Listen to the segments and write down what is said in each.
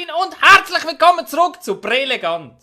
Martin und herzlich willkommen zurück zu Brilligant.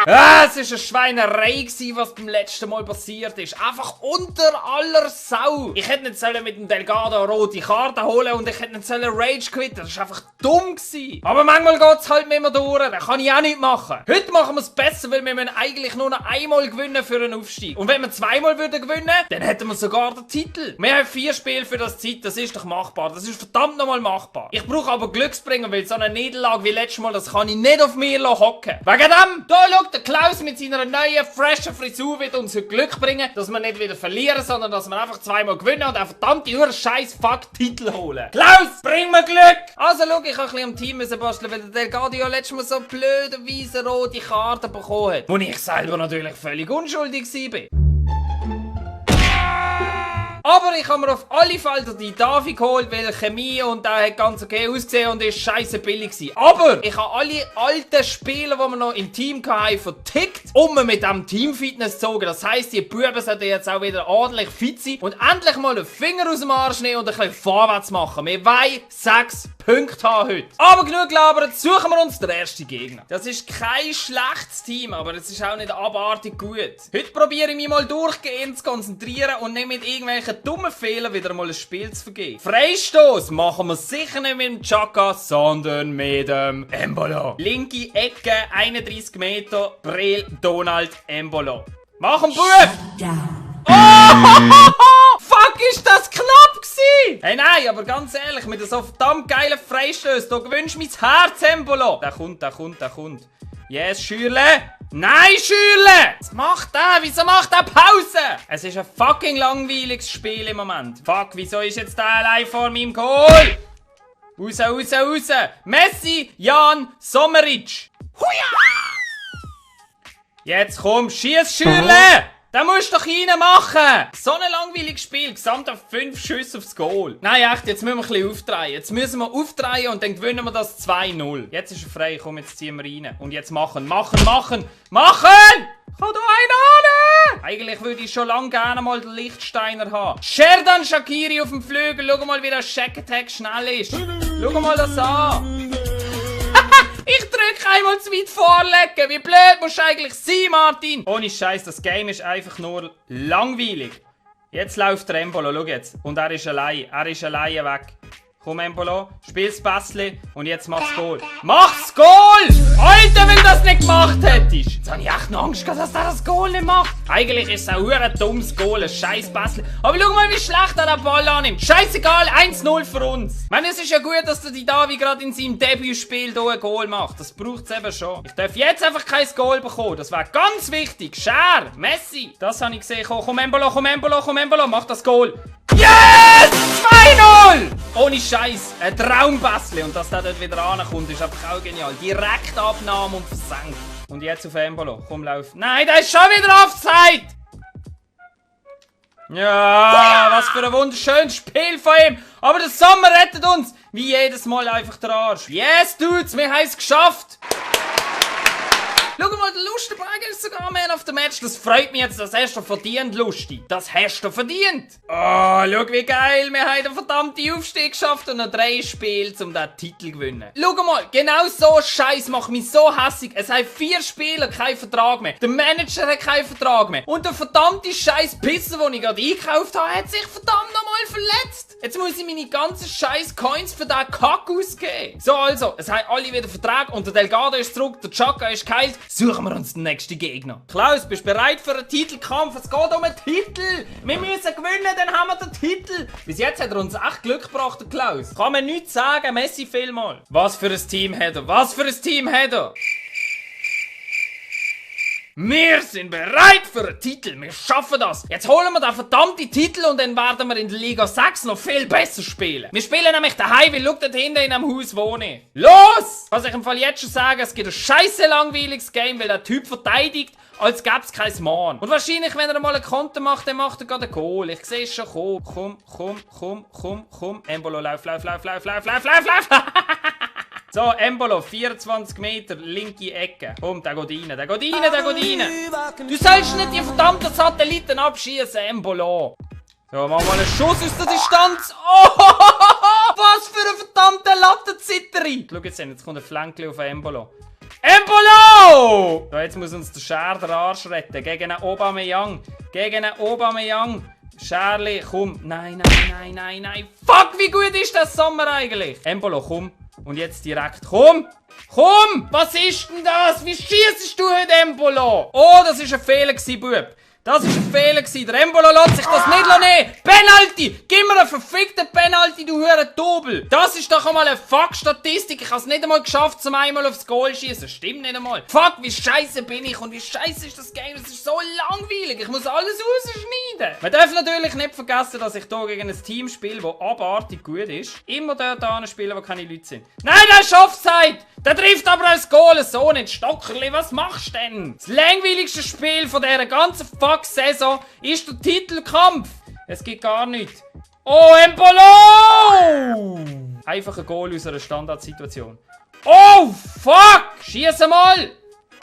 Es war eine Schweinerei, was beim letzten Mal passiert ist. Einfach unter aller Sau. Ich hätte nicht mit dem Delgado eine rote Karte holen und ich hätte nicht Rage quitten. Das war einfach dumm gewesen. Aber manchmal geht es halt nicht mehr durch. Das kann ich auch nicht machen. Heute machen wir es besser, weil wir müssen eigentlich nur noch einmal gewinnen für einen Aufstieg. Und wenn wir zweimal würden gewinnen, dann hätten wir sogar den Titel. Wir haben 4 Spiele für das Zeit. Das ist doch machbar. Das ist verdammt nochmal machbar. Ich brauche aber Glücksbringer, weil so eine Niederlage wie letztes Mal, das kann ich nicht auf mir hocken. Wegen dem, da schaut der Klaus mit seiner neuen, freshen Frisur wird uns heute Glück bringen, dass wir nicht wieder verlieren, sondern dass wir einfach zweimal gewinnen und einen verdammten Scheiß-Fuck-Titel holen. Klaus, bring mir Glück! Also schau, ich kann ein bisschen am Team basteln, weil der Delgado ja letztes Mal so blöderweise rote Karten bekommen hat. Wo ich selber natürlich völlig unschuldig war. Aber ich habe mir auf alle Fälle die Davi geholt, weil Chemie und der hat ganz okay ausgesehen und ist scheiße billig gewesen. Aber ich habe alle alten Spieler, die wir noch im Team hatten, vertickt, um mit diesem Teamfitness zu zogen. Das heisst, die Buben sollten jetzt auch wieder ordentlich fit sein und endlich mal den Finger aus dem Arsch nehmen und ein bisschen vorwärts machen. Wir wollen 6 Punkte haben heute. Aber genug gelabert, suchen wir uns den ersten Gegner. Das ist kein schlechtes Team, aber es ist auch nicht abartig gut. Heute probiere ich mich mal durchgehend zu konzentrieren und nicht mit irgendwelchen dummen Fehlern wieder mal ein Spiel zu vergeben. Freistoß machen wir sicher nicht mit dem Chaka, sondern mit dem Embolo. Linke Ecke, 31 Meter, Brill, Donald, Embolo. Machen Bub! Oh! Fuck, ist das knapp gewesen! Hey, nein, aber ganz ehrlich, mit so verdammt geilen Freistößen, da gewünscht mein Herz, Embolo. Der kommt. Yes, Schürle! Nein, Schürle! Was macht der? Wieso macht der Pause? Es ist ein fucking langweiliges Spiel im Moment. Fuck, wieso ist jetzt der allein vor meinem Goal? Raus! Messi, Jan, Sommerich. Huja! Jetzt komm, schieß, Schürle! Den musst du doch reinmachen! So ein langweiliges Spiel, gesamt auf 5 Schüsse aufs Goal. Nein, echt, jetzt müssen wir ein bisschen aufdrehen. Jetzt müssen wir aufdrehen und dann gewinnen wir das 2-0. Jetzt ist er frei, komm, jetzt ziehen wir rein. Und jetzt machen! Kann da einer an? Eigentlich würde ich schon lange gerne mal den Lichtsteiner haben. Sherdan Shaqiri auf dem Flügel, schau mal, wie der Shack-Attack schnell ist. Schau mal das an. Ich drücke einmal zu weit vorlegen. Wie blöd musst du eigentlich sein, Martin? Ohne Scheiß, das Game ist einfach nur langweilig. Jetzt läuft der Embolo, schau jetzt. Und er ist allein. Weg. Komm, Embolo, spiel's Pässli und jetzt mach's Goal. Mach's Goal! Alter, wenn du das nicht gemacht hättest! Jetzt habe ich echt noch Angst gehabt, dass der das Goal nicht macht. Eigentlich ist es ein dummes Goal, ein scheiß Pässli. Aber schau mal, wie schlecht er den Ball annimmt. Scheißegal, 1-0 für uns. Ich meine, es ist ja gut, dass der Davi gerade in seinem Debütspiel hier ein Goal macht. Das braucht es eben schon. Ich darf jetzt einfach kein Goal bekommen. Das wäre ganz wichtig. Scher, Messi. Das habe ich gesehen. Komm, Embolo, mach das Goal. Yes! 2-0! Ohne Scheiß, ein Traumpässli. Und dass der dort wieder rankommt, ist einfach auch genial. Direktabnahme und versenkt. Und jetzt auf Embolo. Komm, lauf. Nein, der ist schon wieder Offside! Ja, was für ein wunderschönes Spiel von ihm. Aber der Sommer rettet uns. Wie jedes Mal einfach der Arsch. Yes, Dudes, wir haben es geschafft. Schau mal, der Lustenberger ist sogar Man of the Match. Das freut mich jetzt, das hast du verdient, Lusti. Das hast du verdient. Oh, schau wie geil. Wir haben den verdammten Aufstieg geschafft und noch 3 Spiele, um den Titel zu gewinnen. Schau mal, genau so Scheiß macht mich so hässig. Es haben 4 Spieler keinen Vertrag mehr. Der Manager hat keinen Vertrag mehr. Und der verdammte Scheiß Pisser, den ich gerade eingekauft habe, hat sich verdammt nochmal verletzt. Jetzt muss ich meine ganzen Scheiß Coins für den Kack ausgeben. So, also, es haben alle wieder Vertrag und der Delgado ist zurück, der Chaka ist geheilt. Suchen wir uns den nächsten Gegner. Klaus, bist du bereit für einen Titelkampf? Es geht um einen Titel. Wir müssen gewinnen, dann haben wir den Titel. Bis jetzt hat er uns echt Glück gebracht, der Klaus. Kann man nichts sagen, Messi vielmal. Was für ein Team hat er? Wir sind bereit für einen Titel. Wir schaffen das. Jetzt holen wir den verdammten Titel und dann werden wir in der Liga 6 noch viel besser spielen. Wir spielen nämlich daheim, weil schau dort hinten in einem Haus wohne. Los! Was ich im Fall jetzt schon sagen, es gibt ein scheisse langweiliges Game, weil der Typ verteidigt, als gäbe es kein Mann. Und wahrscheinlich, wenn er mal ein Konter macht, dann macht er gerade ein Goal. Ich sehe es schon kommen. Komm. Embolo, lauf. So, Embolo, 24 Meter, linke Ecke. Komm, der geht rein. Du sollst nicht die verdammten Satelliten abschießen, Embolo. So, machen wir einen Schuss aus der Distanz. Oh, was für eine verdammte Lattenzitterin. Schau jetzt kommt ein Flänkchen auf Embolo. Embolo! So, jetzt muss uns der Scher den Arsch retten. Gegen einen Aubameyang. Scherli, komm. Nein. Fuck, wie gut ist das Sommer eigentlich? Embolo, komm. Und jetzt direkt, komm! Was ist denn das? Wie schießt du heute, Embolo? Oh, das war ein Fehler, Bub. Das war ein Fehler. Der Embolo lässt sich das nicht nehmen. Penalty! Gib mir einen verfickten Penalty, du Double. Das ist doch einmal eine Fuck-Statistik. Ich habe es nicht einmal geschafft, zum einmal aufs Goal schießen. Stimmt nicht einmal. Fuck, wie scheiße bin ich und wie scheiße ist das Game. Es ist so langweilig. Ich muss alles rausschneiden. Man darf natürlich nicht vergessen, dass ich hier gegen ein Team spiele, das abartig gut ist. Immer dort spielen, wo keine Leute sind. Nein, das ist Offside! Der trifft aber als Goal so nicht. Stockerli, was machst du denn? Das langweiligste Spiel von dieser ganzen Fuck-Saison ist der Titelkampf. Es gibt gar nichts. Oh, Embolo! Einfach ein Goal aus einer Standardsituation. Oh, fuck! Schieß mal!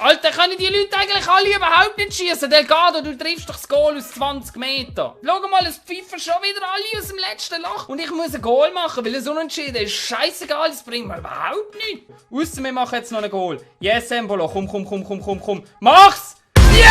Alter, können die Leute eigentlich alle überhaupt nicht schießen? Delgado, du triffst doch das Goal aus 20 Metern. Schau mal, es pfeifen schon wieder alle aus dem letzten Loch. Und ich muss ein Goal machen, weil es unentschieden ist. Scheißegal, das bringt mir überhaupt nichts. Ausser wir machen jetzt noch ein Goal. Yes, Embolo, komm. Mach's! Yes!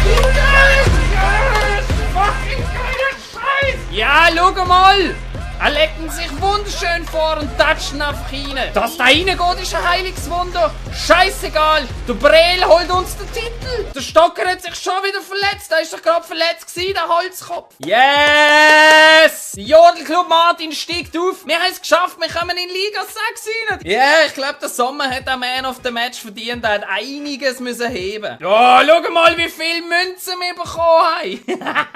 Yes! Fucking geiler Scheiß! Ja, schau mal! Er legt ihn sich wunderschön vor und toucht ihn einfach rein. Dass da reingeht, ist ein heiliges Wunder. Scheißegal. Der Breel holt uns den Titel. Der Stocker hat sich schon wieder verletzt. Da ist doch gerade verletzt gewesen, der Holzkopf. Yes! Der Jodelclub Martin steigt auf. Wir haben es geschafft. Wir kommen in Liga 6 rein. Ja, yeah, ich glaube, der Sommer hat der Man of the Match verdient. Er hat einiges müssen heben. Ja, schau mal, wie viele Münzen wir bekommen haben.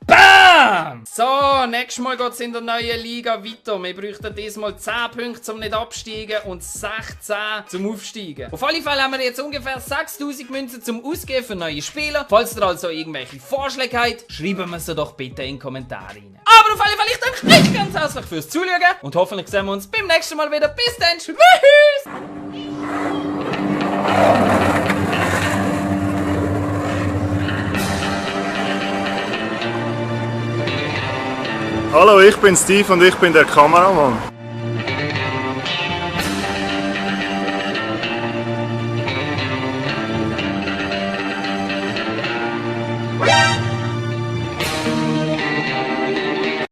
Bam! So, nächstes Mal geht es in der neuen Liga weiter. Wir bräuchten diesmal 10 Punkte, um nicht absteigen und 16 zum Aufsteigen. Auf alle Fälle haben wir jetzt ungefähr 6000 Münzen zum Ausgeben für neue Spieler. Falls ihr also irgendwelche Vorschläge habt, schreiben wir sie doch bitte in die Kommentare rein. Aber auf alle Fälle, ich danke euch ganz herzlich fürs Zuschauen und hoffentlich sehen wir uns beim nächsten Mal wieder. Bis dann, tschüss! Hallo, ich bin Steve und ich bin der Kameramann.